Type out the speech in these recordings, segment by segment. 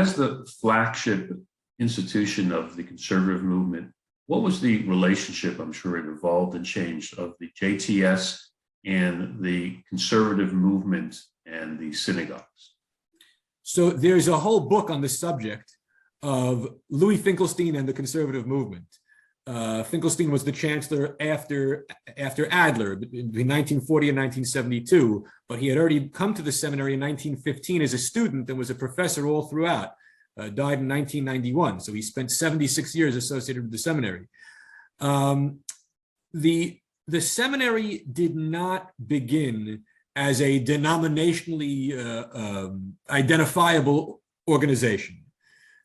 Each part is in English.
as the flagship institution of the conservative movement, what was the relationship, I'm sure it evolved and changed, of the JTS and the conservative movement and the synagogues? So there's a whole book on the subject of Louis Finkelstein and the conservative movement. Finkelstein was the chancellor after Adler between 1940 and 1972, but he had already come to the seminary in 1915 as a student and was a professor all throughout. Died in 1991, so he spent 76 years associated with the seminary. The seminary did not begin as a denominationally identifiable organization.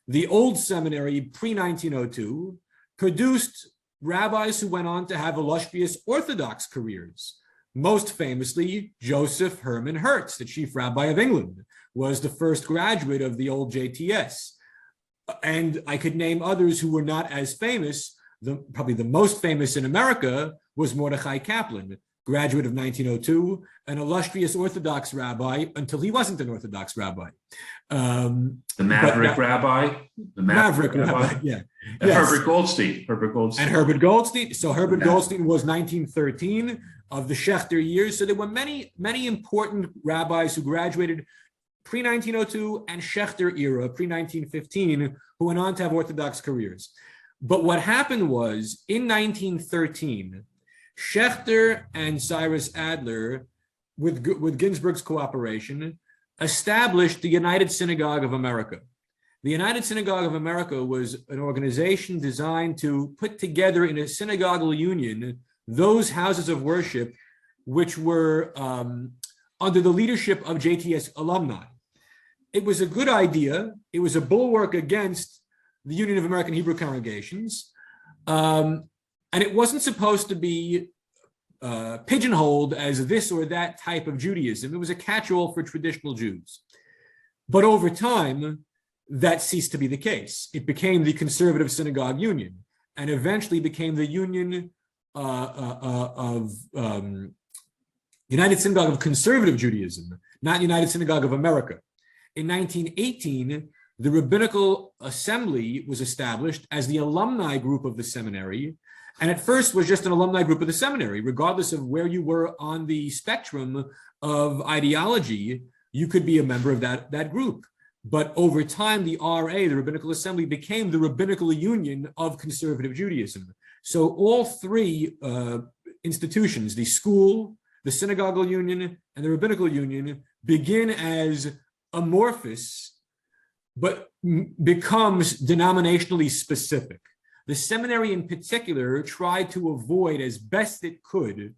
The old seminary, pre-1902, produced rabbis who went on to have illustrious Orthodox careers. Most famously, Joseph Herman Hertz, the chief rabbi of England, was the first graduate of the Old JTS. And I could name others who were not as famous. Probably the most famous in America was Mordechai Kaplan, graduate of 1902, an illustrious Orthodox rabbi until he wasn't an Orthodox rabbi. The Maverick Rabbi? The Maverick Rabbi, yeah. And yes. Herbert Goldstein. And Herbert Goldstein. So Herbert Goldstein was 1913 of the Schechter years. So there were many, many important rabbis who graduated pre-1902 and Schechter era, pre-1915, who went on to have Orthodox careers. But what happened was, in 1913, Schechter and Cyrus Adler, with Ginsburg's cooperation, established the United Synagogue of America. The United Synagogue of America was an organization designed to put together in a synagogal union those houses of worship which were under the leadership of JTS alumni. It was a good idea. It was a bulwark against the Union of American Hebrew Congregations. And it wasn't supposed to be pigeonholed as this or that type of Judaism. It was a catch-all for traditional Jews. But over time, that ceased to be the case. It became the Conservative Synagogue Union and eventually became the Union of United Synagogue of Conservative Judaism, not United Synagogue of America. In 1918, the Rabbinical Assembly was established as the alumni group of the seminary, and at first was just an alumni group of the seminary. Regardless of where you were on the spectrum of ideology, you could be a member of that group. But over time, the RA, the Rabbinical Assembly, became the Rabbinical Union of Conservative Judaism. So all three institutions, the school, the Synagogal Union, and the Rabbinical Union, begin as amorphous, but becomes denominationally specific. The seminary in particular tried to avoid as best it could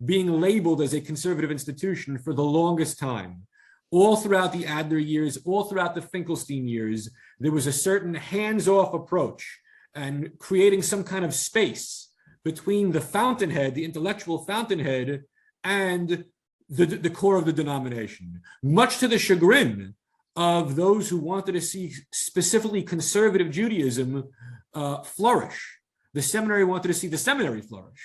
being labeled as a conservative institution for the longest time. All throughout the Adler years, all throughout the Finkelstein years, there was a certain hands-off approach and creating some kind of space between the fountainhead, the intellectual fountainhead, and the core of the denomination, much to the chagrin of those who wanted to see specifically conservative Judaism flourish. The seminary wanted to see the seminary flourish.